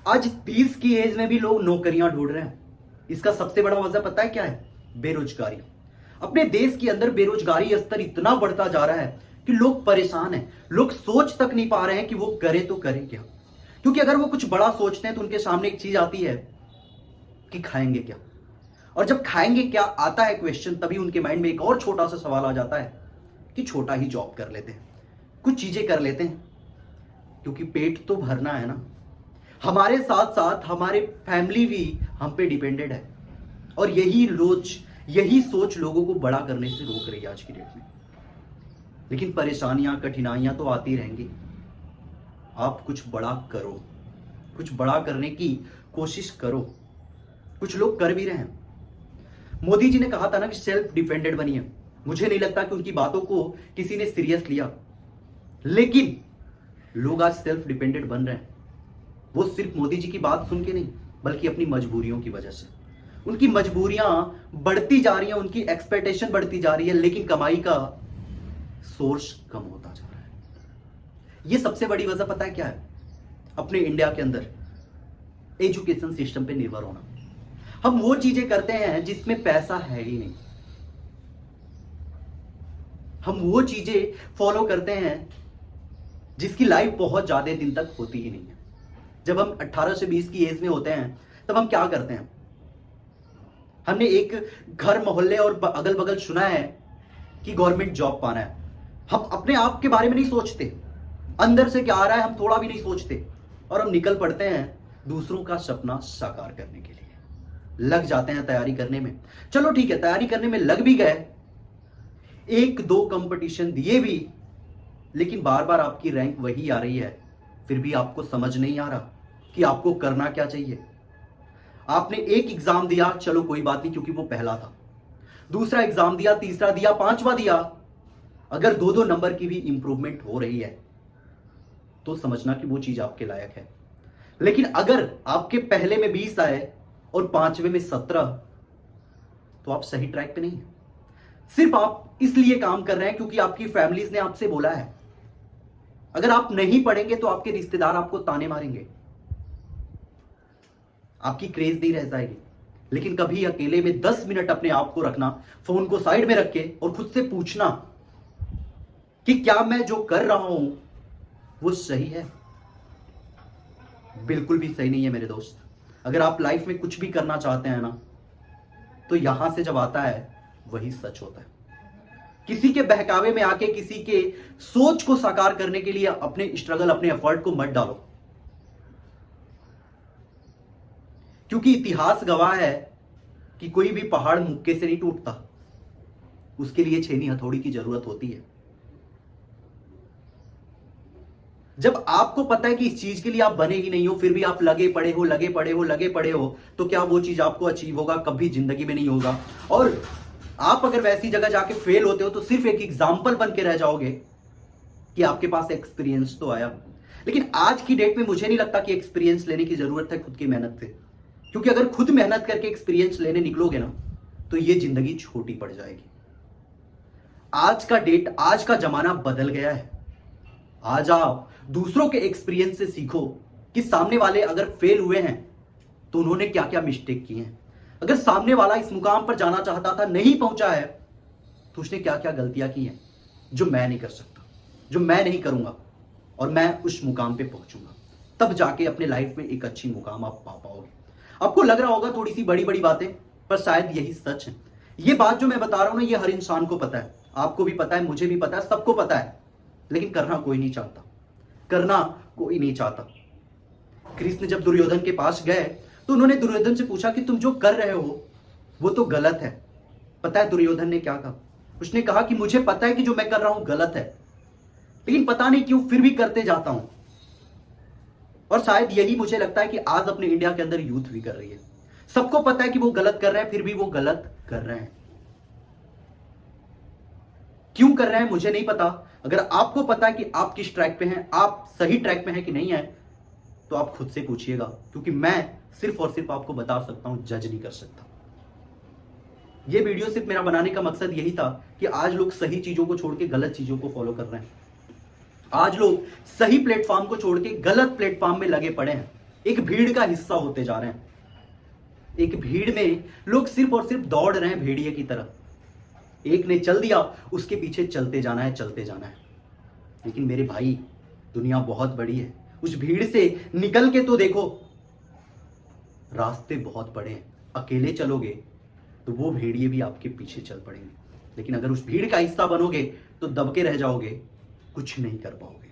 आज 30 की एज में भी लोग नौकरियां ढूंढ रहे हैं। इसका सबसे बड़ा वजह पता है क्या है? बेरोजगारी। अपने देश के अंदर बेरोजगारी स्तर इतना बढ़ता जा रहा है कि लोग परेशान हैं। लोग सोच तक नहीं पा रहे हैं कि वो करें तो करें क्या। क्योंकि अगर वो कुछ बड़ा सोचते हैं तो उनके सामने एक चीज आती है कि खाएंगे क्या। और जब खाएंगे क्या आता है क्वेश्चन, तभी उनके माइंड में एक और छोटा सा सवाल आ जाता है कि छोटा ही जॉब कर लेते हैं, कुछ चीजें कर लेते हैं, क्योंकि पेट तो भरना है ना। हमारे साथ साथ हमारे फैमिली भी हम पे डिपेंडेड है। और यही सोच लोगों को बड़ा करने से रोक रही है आज की डेट में। लेकिन परेशानियां कठिनाइयां तो आती रहेंगी। आप कुछ बड़ा करो, कुछ बड़ा करने की कोशिश करो। कुछ लोग कर भी रहे हैं। मोदी जी ने कहा था ना कि सेल्फ डिपेंडेंट बनिए। मुझे नहीं लगता कि उनकी बातों को किसी ने सीरियस लिया, लेकिन लोग आज सेल्फ डिपेंडेंट बन रहे हैं। वो सिर्फ मोदी जी की बात सुन के नहीं, बल्कि अपनी मजबूरियों की वजह से। उनकी मजबूरियां बढ़ती जा रही हैं, उनकी एक्सपेक्टेशन बढ़ती जा रही है, लेकिन कमाई का सोर्स कम होता जा रहा है। ये सबसे बड़ी वजह पता है क्या है? अपने इंडिया के अंदर एजुकेशन सिस्टम पे निर्भर होना। हम वो चीजें करते हैं जिसमें पैसा है ही नहीं। हम वो चीजें फॉलो करते हैं जिसकी लाइफ बहुत ज्यादा दिन तक होती ही नहीं है। जब हम 18 से 20 की एज में होते हैं तब हम क्या करते हैं? हमने एक घर मोहल्ले और अगल बगल सुना है कि गवर्नमेंट जॉब पाना है। हम अपने आप के बारे में नहीं सोचते, अंदर से क्या आ रहा है हम थोड़ा भी नहीं सोचते, और हम निकल पड़ते हैं दूसरों का सपना साकार करने के लिए। लग जाते हैं तैयारी करने में। चलो ठीक है, तैयारी करने में लग भी गए, 1-2 कंपटीशन दिए भी, लेकिन बार बार आपकी रैंक वही आ रही है। फिर भी आपको समझ नहीं आ रहा कि आपको करना क्या चाहिए। आपने एक एग्जाम दिया, चलो कोई बात नहीं, क्योंकि वो पहला था। दूसरा एग्जाम दिया, तीसरा दिया, पांचवा दिया। अगर 2-2 नंबर की भी इंप्रूवमेंट हो रही है तो समझना कि वो चीज आपके लायक है। लेकिन अगर आपके पहले में 20 आए और पांचवे में 17, तो आप सही ट्रैक पे नहीं है। सिर्फ आप इसलिए काम कर रहे हैं क्योंकि आपकी फैमिलीज ने आपसे बोला है। अगर आप नहीं पढ़ेंगे तो आपके रिश्तेदार आपको ताने मारेंगे, आपकी क्रेज नहीं रह जाएगी। लेकिन कभी अकेले में 10 मिनट अपने आप को रखना, फोन को साइड में रख के, और खुद से पूछना कि क्या मैं जो कर रहा हूं वो सही है? बिल्कुल भी सही नहीं है मेरे दोस्त। अगर आप लाइफ में कुछ भी करना चाहते हैं ना, तो यहां से जब आता है वही सच होता है। किसी के बहकावे में आके किसी के सोच को साकार करने के लिए अपने स्ट्रगल, अपने एफर्ट को मत डालो, क्योंकि इतिहास गवाह है कि कोई भी पहाड़ मुक्के से नहीं टूटता, उसके लिए छेनी हथौड़ी की जरूरत होती है। जब आपको पता है कि इस चीज के लिए आप बने ही नहीं हो, फिर भी आप लगे पड़े हो, तो क्या वो चीज आपको अचीव होगा? कभी जिंदगी में नहीं होगा। और आप अगर वैसी जगह जाके फेल होते हो तो सिर्फ एक एग्जाम्पल बन के रह जाओगे कि आपके पास एक्सपीरियंस तो आया। लेकिन आज की डेट में मुझे नहीं लगता कि एक्सपीरियंस लेने की जरूरत है खुद की मेहनत से, क्योंकि अगर खुद मेहनत करके एक्सपीरियंस लेने निकलोगे ना, तो ये जिंदगी छोटी पड़ जाएगी। आज का जमाना बदल गया है। आज आप दूसरों के एक्सपीरियंस से सीखो कि सामने वाले अगर फेल हुए हैं तो उन्होंने क्या क्या मिस्टेक किए हैं। अगर सामने वाला इस मुकाम पर जाना चाहता था, नहीं पहुंचा है, तो उसने क्या क्या गलतियां की हैं जो मैं नहीं कर सकता, जो मैं नहीं करूंगा, और मैं उस मुकाम पे पहुंचूंगा। तब जाके अपने लाइफ में एक अच्छी मुकाम आप पा पाओगे। आपको लग रहा होगा थोड़ी सी बड़ी बड़ी बातें, पर शायद यही सच है। ये बात जो मैं बता रहा हूं ना, ये हर इंसान को पता है। आपको भी पता है, मुझे भी पता है, सबको पता है, लेकिन करना कोई नहीं चाहता। कृष्ण जब दुर्योधन के पास गए तो उन्होंने दुर्योधन से पूछा कि तुम जो कर रहे हो वो तो गलत है। पता है दुर्योधन ने क्या कहा? उसने कहा कि मुझे पता है कि जो मैं कर रहा हूं गलत है, लेकिन पता नहीं क्यों फिर भी करते जाता हूं। और शायद यही मुझे लगता है कि आज अपने इंडिया के अंदर यूथ भी कर रही है। सबको पता है कि वो गलत कर रहे हैं, फिर भी वो गलत कर रहे हैं। क्यों कर रहे हैं मुझे नहीं पता। अगर आपको पता है कि आप किस ट्रैक पे हैं, आप सही ट्रैक पे हैं कि नहीं है, तो आप खुद से पूछिएगा, क्योंकि मैं सिर्फ और सिर्फ आपको बता सकता हूं, जज नहीं कर सकता। ये वीडियो सिर्फ मेरा बनाने का मकसद यही था कि आज लोग सही चीजों को छोड़ के गलत चीजों को फॉलो कर रहे हैं। आज लोग सही प्लेटफॉर्म को छोड़ के गलत प्लेटफॉर्म में लगे पड़े हैं। एक भीड़ का हिस्सा होते जा रहे हैं। एक भीड़ में लोग सिर्फ और सिर्फ दौड़ रहे हैं भेड़िए की तरह। एक ने चल दिया, उसके पीछे चलते जाना है, चलते जाना है। लेकिन मेरे भाई, दुनिया बहुत बड़ी है, उस भीड़ से निकल के तो देखो, रास्ते बहुत बड़े हैं। अकेले चलोगे तो वो भेड़िए भी आपके पीछे चल पड़ेंगे, लेकिन अगर उस भीड़ का हिस्सा बनोगे तो दबके रह जाओगे, कुछ नहीं कर पाओगे।